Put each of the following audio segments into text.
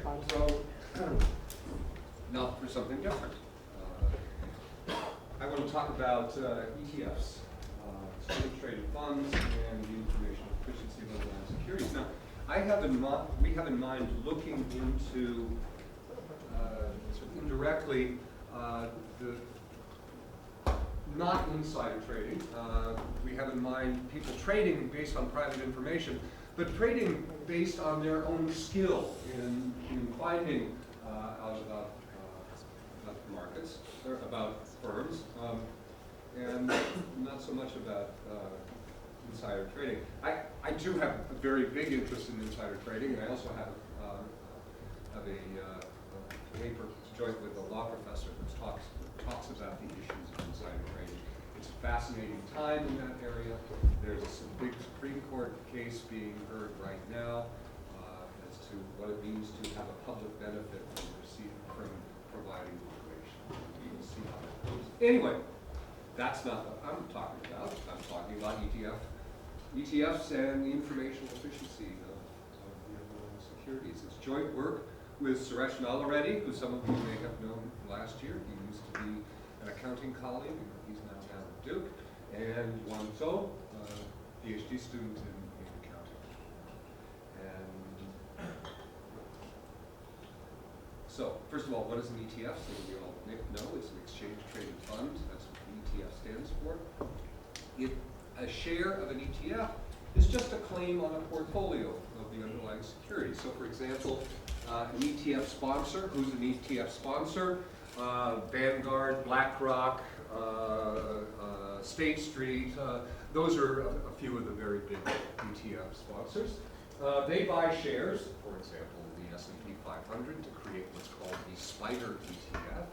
so now for something different. I want to talk about ETFs, exchange traded funds, and the information efficiency of underlying securities. Now, we have in mind looking into sort of indirectly the not insider trading. We have in mind people trading based on private information, but trading based on their own skill in finding out about markets, or about firms, and not so much about insider trading. I do have a very big interest in insider trading, and I also have a paper joint with a law professor that talks about the issues of insider trading. It's a fascinating time in that area. There's a big Supreme Court case being heard right now as to what it means to have a public benefit from providing information. We'll see how that goes. Anyway, that's not what I'm talking about. I'm talking about ETFs and the informational efficiency of the underlying securities. It's joint work with Suresh Nalareddy, who some of you may have known last year. He used to be an accounting colleague. He's now down at Duke. And Yuan Zhou, PhD student in accounting. And so, first of all, what is an ETF? So we all know it's an exchange-traded fund. That's what the ETF stands for. A share of an ETF is just a claim on a portfolio of the underlying security. So, for example, an ETF sponsor, who's an ETF sponsor? Vanguard, BlackRock, State Street, those are a few of the very big ETF sponsors. They buy shares, for example, the S&P 500 to create what's called the SPDR ETF,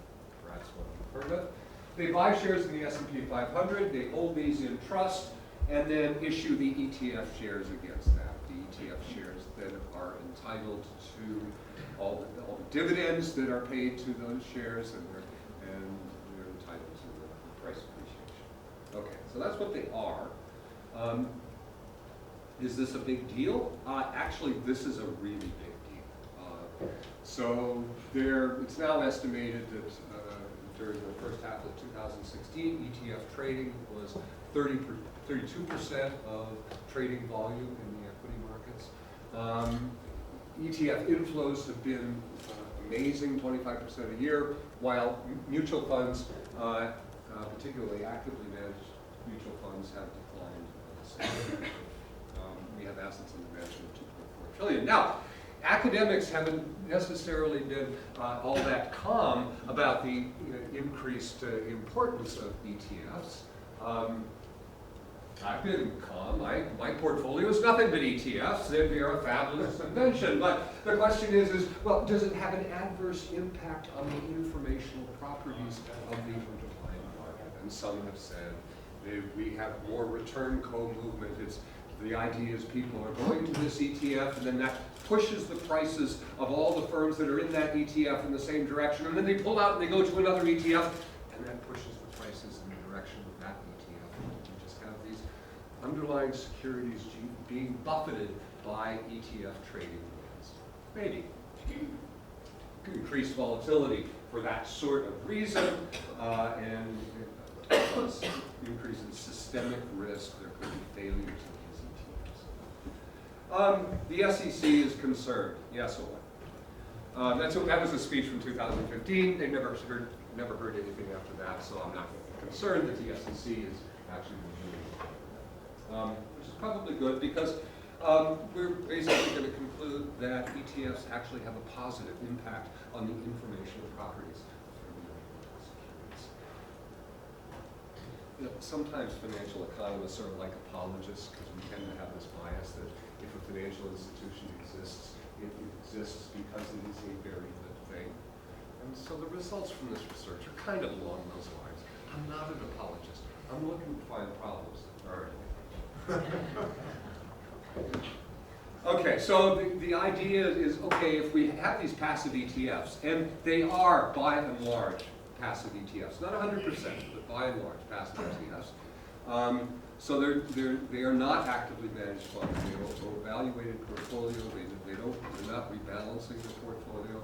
perhaps one you've heard of. They buy shares in the S&P 500, they hold these in trust, and then issue the ETF shares against that. The ETF shares then are entitled to all the dividends that are paid to those shares, and they're entitled to the price appreciation. Okay, so that's what they are. Is this a big deal? Actually, this is a really big deal. So it's now estimated that during the first half of 2016, ETF trading was 32% of trading volume in the equity markets. ETF inflows have been amazing, 25% a year, while mutual funds, particularly actively managed mutual funds, have declined. We have assets under management of $2.4 trillion. Now, academics haven't necessarily been all that calm about the increased importance of ETFs. I've been calm. My portfolio is nothing but ETFs. They are a fabulous invention. But the question is, well, does it have an adverse impact on the informational properties of the underlying market? And some have said we have more return co-movement. The idea is people are going to this ETF, and then that pushes the prices of all the firms that are in that ETF in the same direction, and then they pull out and they go to another ETF, and that pushes the prices in the direction of that ETF. You just have these underlying securities being buffeted by ETF trading winds. Maybe. Increased volatility for that sort of reason, and plus increase in systemic risk. There could be failures in these ETFs. The SEC is concerned. Yes, or what? That was a speech from 2015. They never heard anything after that, so I'm not concerned that the SEC is actually reviewing it. Which is probably good, because we're basically going to conclude that ETFs actually have a positive impact on the informational properties of underlying securities. Sometimes financial economists are like apologists, because we tend to have this bias that if a financial institution exists, it exists because it is a very good thing. And so the results from this research are kind of along those lines. I'm not an apologist. I'm looking to find problems that aren't. Okay, so the idea is, okay, if we have these passive ETFs, and they are, by and large, passive ETFs, not 100%, but by and large, passive ETFs, So they are not actively managed funds. They are evaluated portfolio. They're not rebalancing the portfolio.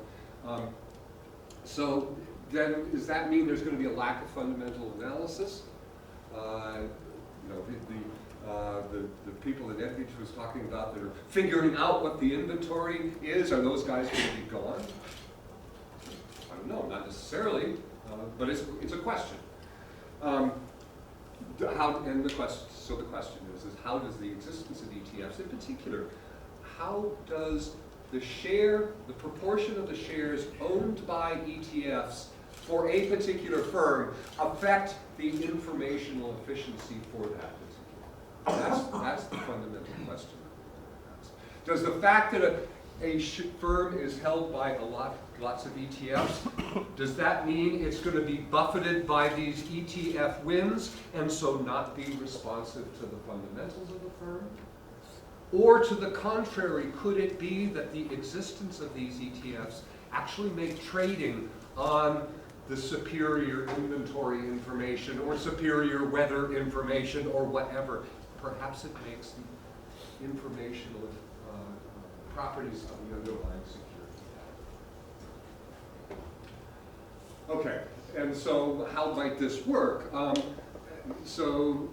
So then, does that mean there's going to be a lack of fundamental analysis? The people that Edwidge was talking about that are figuring out what the inventory is, are those guys going to be gone? I don't know, not necessarily, but it's a question. So the question is how does the existence of ETFs, in particular, how does the proportion of the shares owned by ETFs for a particular firm affect the informational efficiency for that particular firm? That's the fundamental question. Does the fact that a firm is held by lots of ETFs, does that mean it's going to be buffeted by these ETF wins and so not be responsive to the fundamentals of the firm? Or to the contrary, could it be that the existence of these ETFs actually make trading on the superior inventory information or superior weather information or whatever? Perhaps it makes the informational properties of the underlying security. Okay, and so how might this work? Someone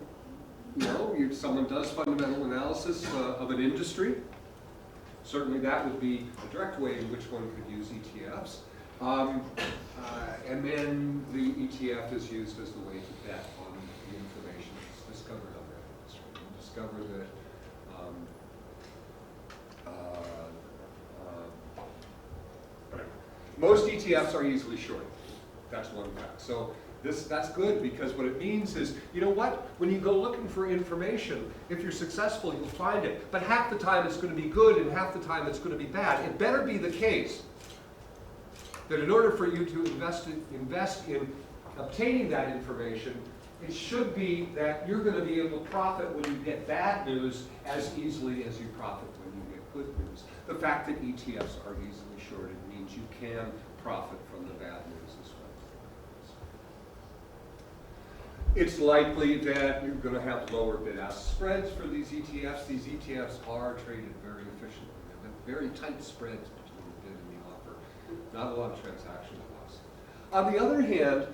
does fundamental analysis of an industry. Certainly that would be a direct way in which one could use ETFs. And then the ETF is used as the way to bet on the information that's discovered on that industry. And discover that most ETFs are easily shorted. That's one fact. So that's good, because what it means is, you know what? When you go looking for information, if you're successful, you'll find it. But half the time it's going to be good and half the time it's going to be bad. It better be the case that in order for you to invest in obtaining that information, it should be that you're going to be able to profit when you get bad news as easily as you profit when you get good news. The fact that ETFs are easily shorted means you can profit from the bad news as well. It's likely that you're going to have lower bid-ask spreads for these ETFs. These ETFs are traded very efficiently. They have very tight spreads between the bid and the offer. Not a lot of transaction costs. On the other hand,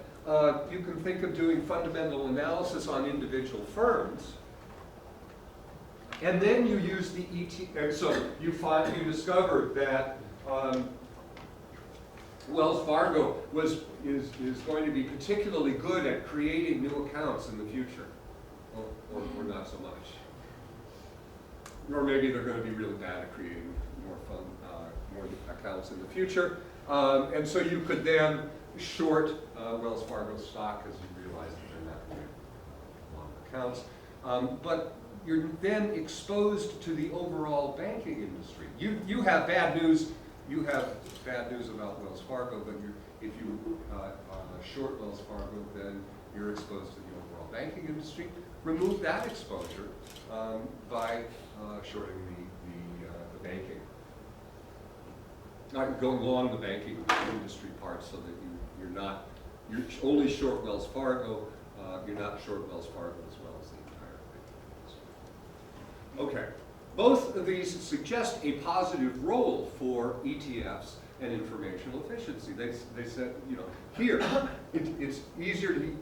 you can think of doing fundamental analysis on individual firms, and then you use the ETF. So you discover that Wells Fargo is going to be particularly good at creating new accounts in the future, or not so much. Or maybe they're going to be really bad at creating more accounts in the future. And so you could then short Wells Fargo stock as you realize that they're not going to long accounts. But you're then exposed to the overall banking industry. You have bad news. You have bad news about Wells Fargo, but if you short Wells Fargo, then you're exposed to the overall banking industry. Remove that exposure by shorting the banking. Going long the banking industry part so that you're only short Wells Fargo, you're not short Wells Fargo as well as the entire banking industry. Okay, both of these suggest a positive role for ETFs and informational efficiency. They said, here, it's easier to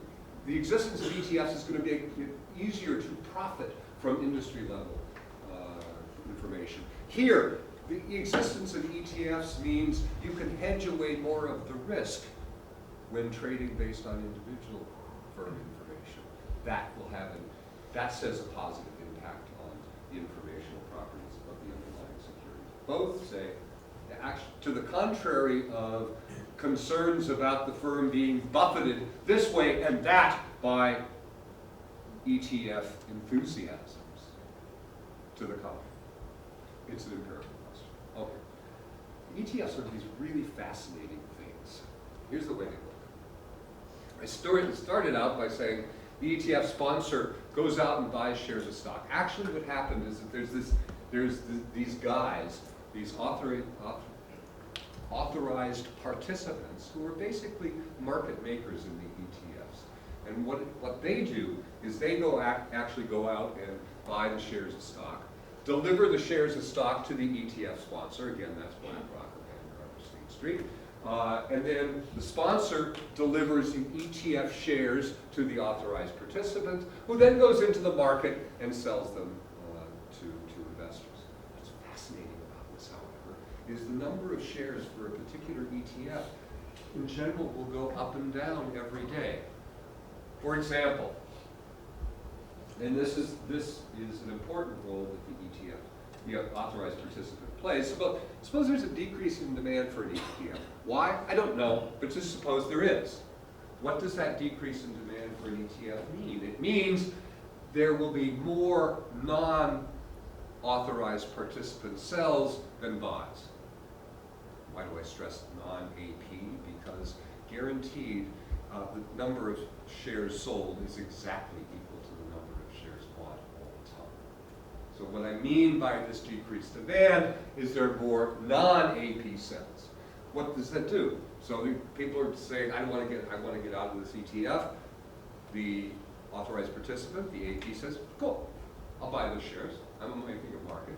the existence of ETFs is going to make it easier to profit from industry level information. Here, the existence of ETFs means you can hedge away more of the risk when trading based on individual firm information. That says a positive impact on the informational properties of the underlying security. Both say, to the contrary of concerns about the firm being buffeted this way and that by ETF enthusiasms. To the contrary. It's an empirical question. Okay. ETFs are these really fascinating things. Here's the way they work. I started out by saying the ETF sponsor goes out and buys shares of stock. Actually what happened is that there's these guys, these authorized participants who are basically market makers in the ETFs. And what they do is they actually go out and buy the shares of stock, deliver the shares of stock to the ETF sponsor. Again, that's BlackRock or Vanguard or State Street. And then the sponsor delivers the ETF shares to the authorized participant, who then goes into the market and sells them to investors. What's fascinating about this, however, is the number of shares for a particular ETF in general will go up and down every day. For example, and this is an important role that the ETF, the authorized participant, plays. So suppose there's a decrease in demand for an ETF. Why? I don't know, but just suppose there is. What does that decrease in demand for an ETF mean? It means there will be more non-authorized participant sells than buys. Why do I stress non-AP? Because guaranteed the number of shares sold is exactly equal to the number of shares bought all the time. So what I mean by this decreased demand is there are more non-AP sales. What does that do? So people are saying, I want to get out of this ETF. The authorized participant, the AP, says, cool, I'll buy those shares. I'm making a market.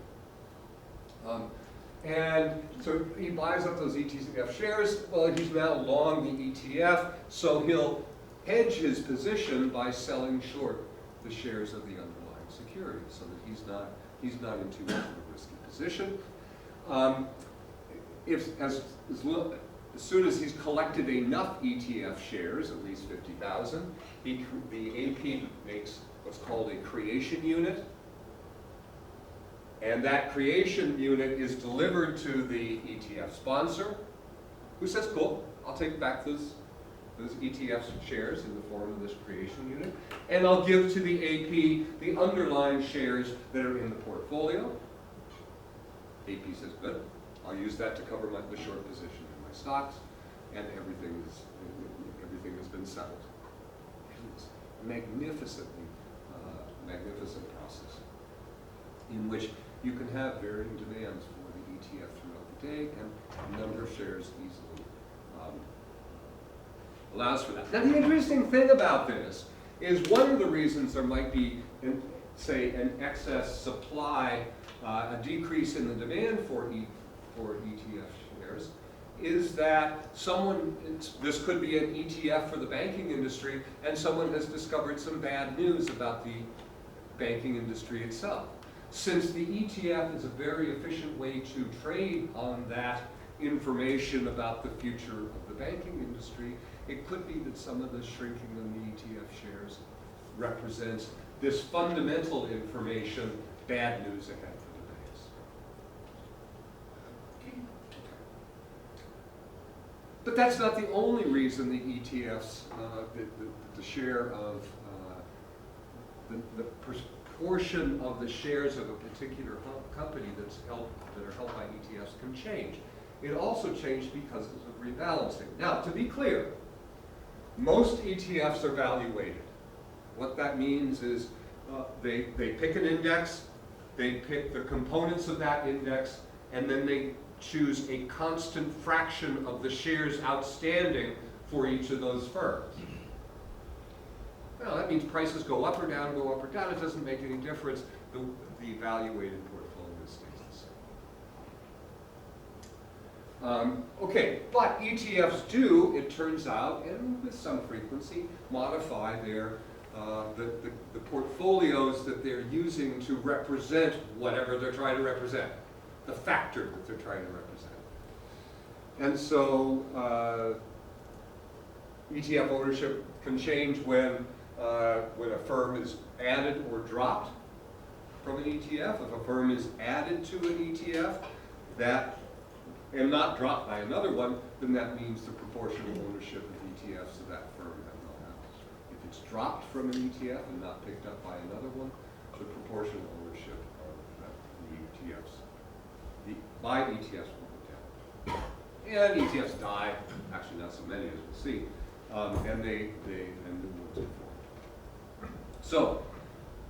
And so he buys up those ETF shares. Well, he's now long the ETF, so he'll hedge his position by selling short the shares of the underlying security, so that he's not in too much of a risky position. As soon as he's collected enough ETF shares, at least 50,000, the AP makes what's called a creation unit. And that creation unit is delivered to the ETF sponsor, who says, cool, I'll take back those ETF shares in the form of this creation unit, and I'll give to the AP the underlying shares that are in the portfolio. AP says, good, I'll use that to cover the short position in my stocks, and everything has been settled. It's a magnificent process in which you can have varying demands for the ETF throughout the day, and the number of shares easily allows for that. Now, the interesting thing about this is one of the reasons there might be, say, an excess supply, a decrease in the demand for ETF shares, is that this could be an ETF for the banking industry, and someone has discovered some bad news about the banking industry itself. Since the ETF is a very efficient way to trade on that information about the future of the banking industry, it could be that some of the shrinking in the ETF shares represents this fundamental information, bad news ahead for the banks. But that's not the only reason the ETFs, the share of the proportion of the shares of a particular company that are held by ETFs can change. It also changed because of rebalancing. Now, to be clear, most ETFs are value weighted. What that means is they pick an index, they pick the components of that index, and then they choose a constant fraction of the shares outstanding for each of those firms. Well, that means prices go up or down, It doesn't make any difference. The value-weighted portfolio stays the same. Okay, but ETFs do, it turns out, and with some frequency, modify their the portfolios that they're using to represent whatever they're trying to represent, the factor that they're trying to represent. And so ETF ownership can change when a firm is added or dropped from an ETF. If a firm is added to an ETF and not dropped by another one, then that means the proportional ownership of ETFs of that firm have no house. If it's dropped from an ETF and not picked up by another one, the proportional ownership of the ETFs, by ETFs will go down. And ETFs die, actually not so many as we'll see, and new ones are formed. So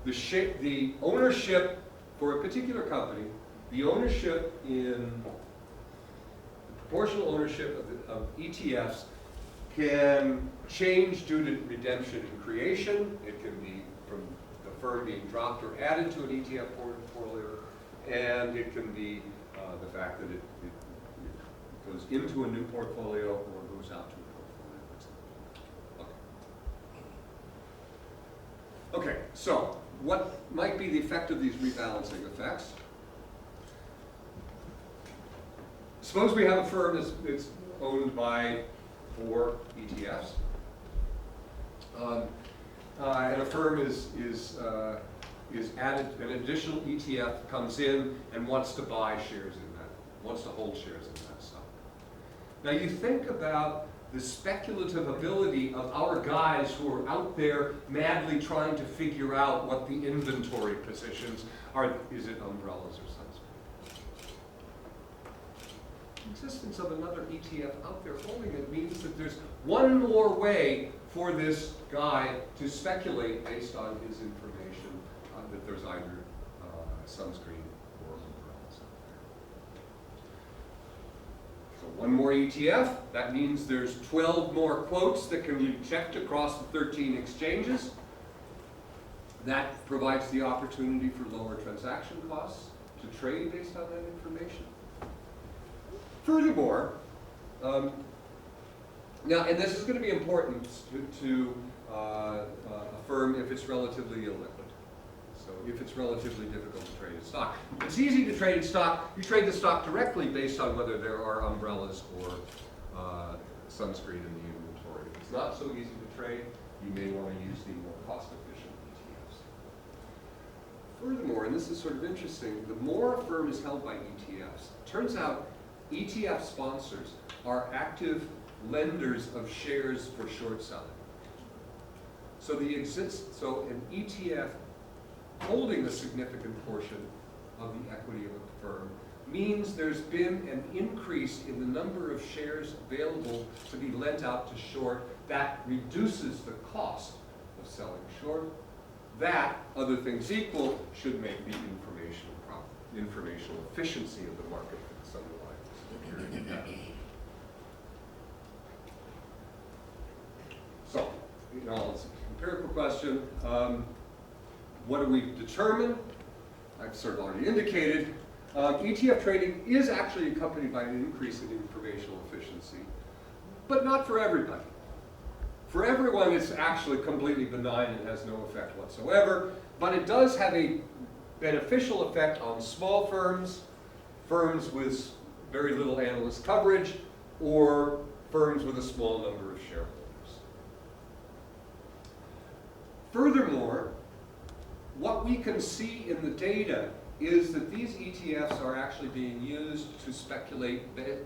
the ownership for a particular company, the proportional ownership of ETFs can change due to redemption and creation. It can be from the firm being dropped or added to an ETF portfolio, and it can be the fact that it goes into a new portfolio or goes out to a portfolio. Okay, so what might be the effect of these rebalancing effects? Suppose we have a firm that's owned by 4 ETFs, and a firm is added, an additional ETF comes in and wants to buy shares in that, wants to hold shares in that stock. Now you think about the speculative ability of our guys who are out there madly trying to figure out what the inventory positions are. Is it umbrellas or sunscreen? The existence of another ETF out there holding it means that there's one more way for this guy to speculate based on his information that there's either sunscreen or umbrellas out there. So one more ETF, that means there's 12 more quotes that can be checked across the 13 exchanges. That provides the opportunity for lower transaction costs to trade based on that information. Furthermore, now, and this is going to be important to a firm if it's relatively illiquid. So if it's relatively difficult to trade a stock. It's easy to trade a stock. You trade the stock directly based on whether there are umbrellas or sunscreen in the inventory. If it's not so easy to trade, you may want to use the more cost-efficient ETFs. Furthermore, and this is sort of interesting, the more a firm is held by ETFs, it turns out ETF sponsors are active lenders of shares for short selling. So an ETF holding a significant portion of the equity of a firm means there's been an increase in the number of shares available to be lent out to short. That reduces the cost of selling short. That, other things equal, should make the informational efficiency of the market for this underlying security. So, it's an empirical question. What do we determine? I've sort of already indicated. ETF trading is actually accompanied by an increase in informational efficiency, but not for everybody. For everyone, it's actually completely benign and has no effect whatsoever, but it does have a beneficial effect on small firms, firms with very little analyst coverage, or firms with a small number of shareholders. Furthermore, what we can see in the data is that these ETFs are actually being used to speculate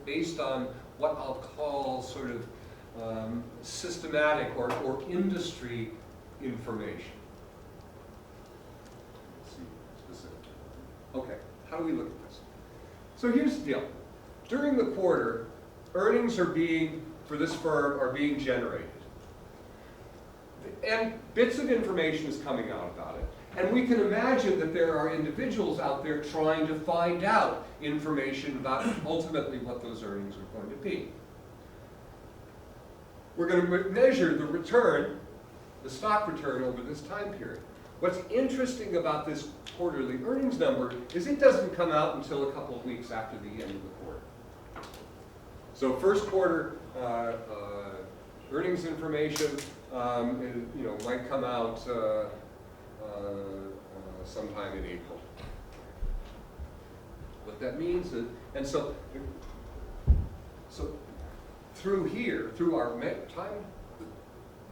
based on what I'll call sort of systematic or industry information. Let's see specifically. Okay, how do we look at this? So here's the deal. During the quarter, earnings for this firm are being generated. And bits of information is coming out about it. And we can imagine that there are individuals out there trying to find out information about ultimately what those earnings are going to be. We're going to measure the return, the stock return over this time period. What's interesting about this quarterly earnings number is it doesn't come out until a couple of weeks after the end of the quarter. So first quarter earnings information might come out sometime in April. What that means is, and so through here, through our time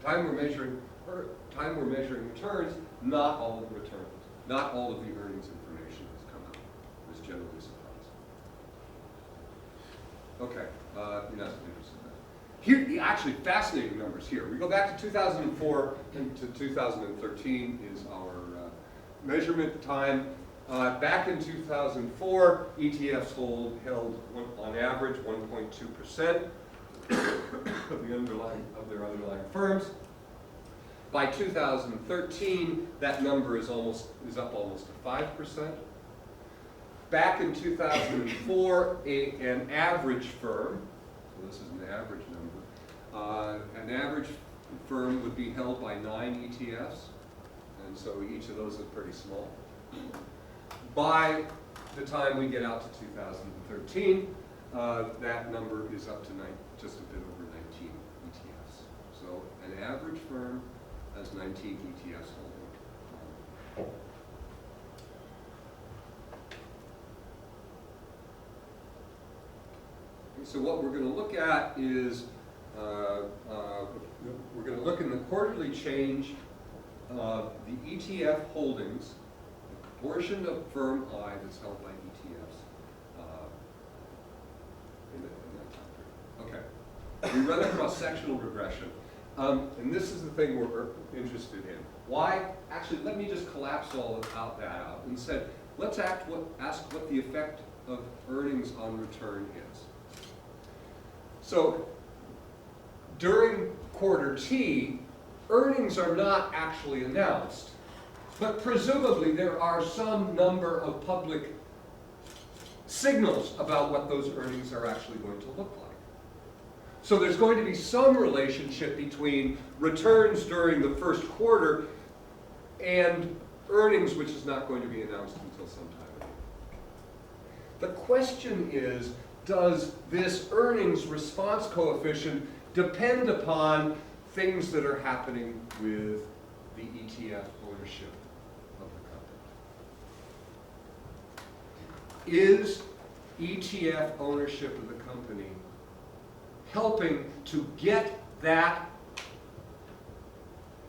we're measuring returns, not all of the returns, not all of the earnings information has come out. It was generally surprised. Okay, you're not interested in that. Here, actually fascinating numbers here. We go back to 2004 and to 2013 is our measurement time. Back in 2004, ETFs held on average 1.2% of their underlying firms. By 2013, that number is up almost to 5%. Back in 2004, an average firm, so this is an average number, An average firm would be held by 9 ETFs, and so each of those is pretty small. By the time we get out to 2013, that number is up to just a bit over 19 ETFs. So an average firm has 19 ETFs holding. So what we're going to look at is, we're going to look in the quarterly change of the ETF holdings, the proportion of firm I that's held by ETFs in that time period. Okay. We run a cross-sectional regression. And this is the thing we're interested in. Why? Actually, let me just collapse all of that out and say, let's ask what the effect of earnings on return is. So during quarter T, earnings are not actually announced, but presumably there are some number of public signals about what those earnings are actually going to look like. So there's going to be some relationship between returns during the first quarter and earnings, which is not going to be announced until sometime. The question is, does this earnings response coefficient depend upon things that are happening with the ETF ownership of the company? Is ETF ownership of the company helping to get that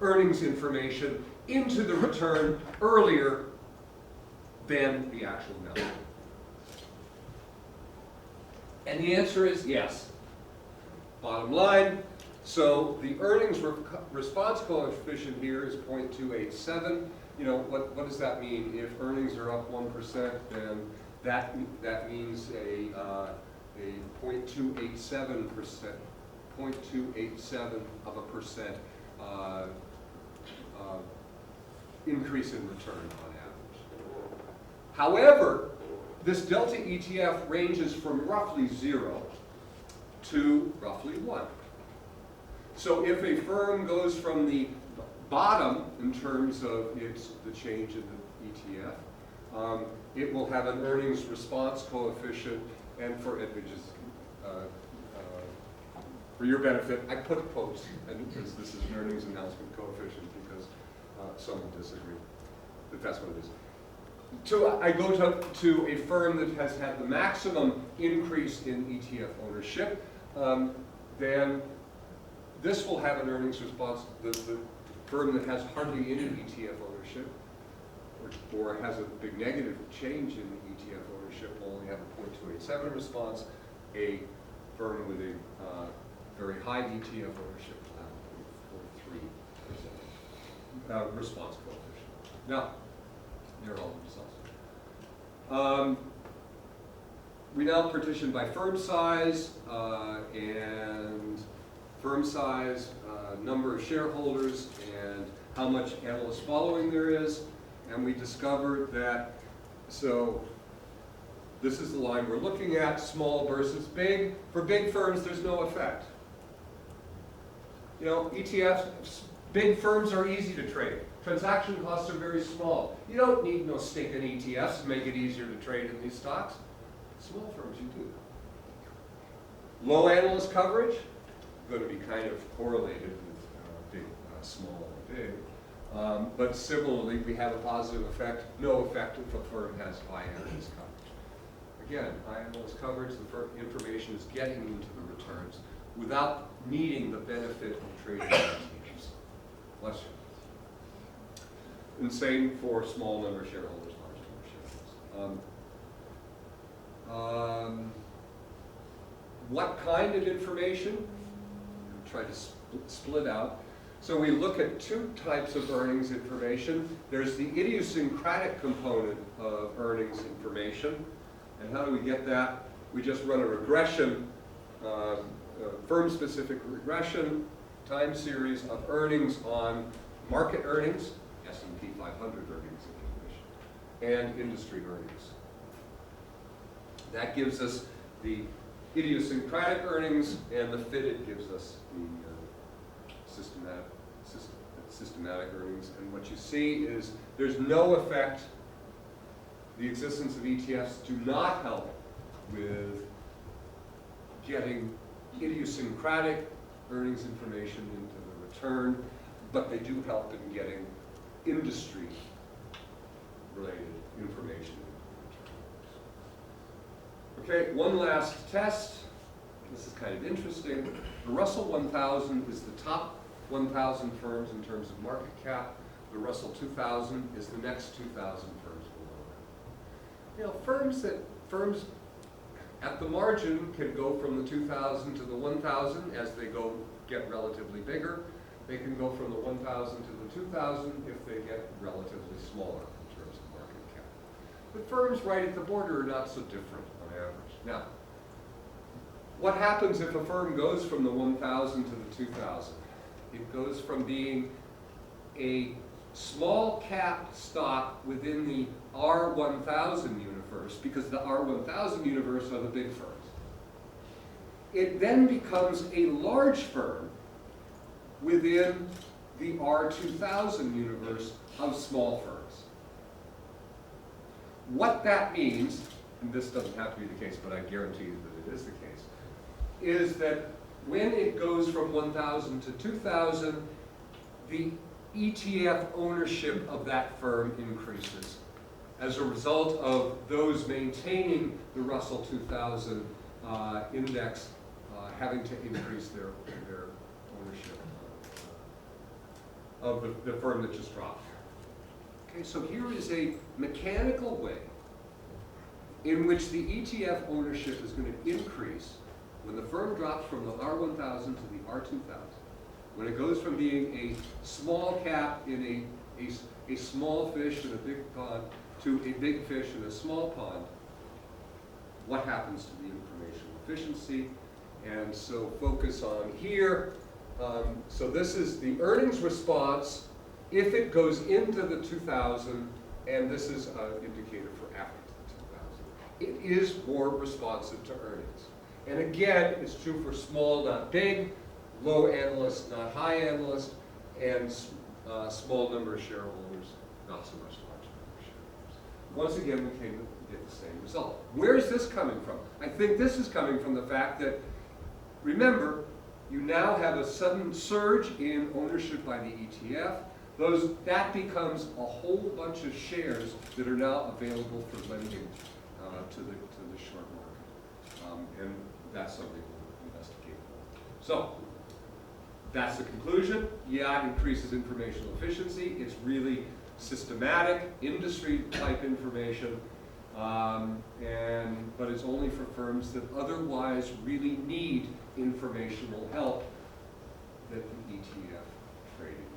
earnings information into the return earlier than the actual number? And the answer is yes. Bottom line, so the earnings response coefficient here is 0.287. You know, what does that mean? If earnings are up 1%, then that means a 0.287%, 0.287 of a percent increase in return on average. However, this delta ETF ranges from roughly 0 to roughly 1. So if a firm goes from the bottom in terms of the change in the ETF, it will have an earnings response coefficient, and for your benefit, I put quotes, and because this is an earnings announcement coefficient because someone disagreed that that's what it is. I go to a firm that has had the maximum increase in ETF ownership, then this will have an earnings response. The firm that has hardly any ETF ownership or has a big negative change in the ETF ownership will only have a 0.287 response. A firm with a very high ETF ownership will have a 43% response coefficient. Now, they're all the results. We now partition by firm size number of shareholders, and how much analyst following there is. And we discovered that, so this is the line we're looking at, small versus big. For big firms, there's no effect. You know, ETFs, big firms are easy to trade. Transaction costs are very small. You don't need no stinking ETFs to make it easier to trade in these stocks. Small firms, you do. Low analyst coverage, going to be kind of correlated with big, small, and big. But similarly, we have a positive effect, no effect if a firm has high analyst coverage. Again, high analyst coverage, the firm information is getting into the returns without needing the benefit of trading ETFs. Bless you. And same for small number of shareholders, large number of shareholders. What kind of information? Try to split out. So we look at two types of earnings information. There's the idiosyncratic component of earnings information. And how do we get that? We just run a regression, firm-specific regression, time series of earnings on market earnings, S&P 500 earnings information, and industry earnings. That gives us the idiosyncratic earnings, and the fitted gives us the systematic earnings. And what you see is there's no effect. The existence of ETFs do not help with getting idiosyncratic earnings information into the return, but they do help in getting industry-related information into the return. Okay, one last test. This is kind of interesting. The Russell 1000 is the top 1,000 firms in terms of market cap. The Russell 2000 is the next 2,000 firms below it. You know, firms at the margin can go from the 2,000 to the 1,000 as they get relatively bigger. They can go from the 1,000 to the 2,000 if they get relatively smaller in terms of market cap. But firms right at the border are not so different on average. Now, what happens if a firm goes from the 1,000 to the 2,000? It goes from being a small cap stock within the R1000 universe, because the R1000 universe are the big firms. It then becomes a large firm within the R2000 universe of small firms. What that means, and this doesn't have to be the case, but I guarantee you that it is the case, is that when it goes from 1,000 to 2,000, the ETF ownership of that firm increases as a result of those maintaining the Russell 2000 index having to increase their ownership of the firm that just dropped. Okay, so here is a mechanical way in which the ETF ownership is going to increase when the firm drops from the R1000 to the R2000. When it goes from being a small cap in a small fish in a big pond to a big fish in a small pond, what happens to the informational efficiency? And so focus on here. So this is the earnings response if it goes into the 2000, and this is an indicator for after the 2000. It is more responsive to earnings. And again, it's true for small, not big, low analyst, not high analyst, and small number of shareholders, not so much large number of shareholders. Once again, we came to get the same result. Where is this coming from? I think this is coming from the fact that, remember, you now have a sudden surge in ownership by the ETF. That becomes a whole bunch of shares that are now available for lending to the short market. And that's something we'll investigate. So, that's the conclusion. Yeah, it increases informational efficiency. It's really systematic, industry-type information, but it's only for firms that otherwise really need informational help that the ETF trading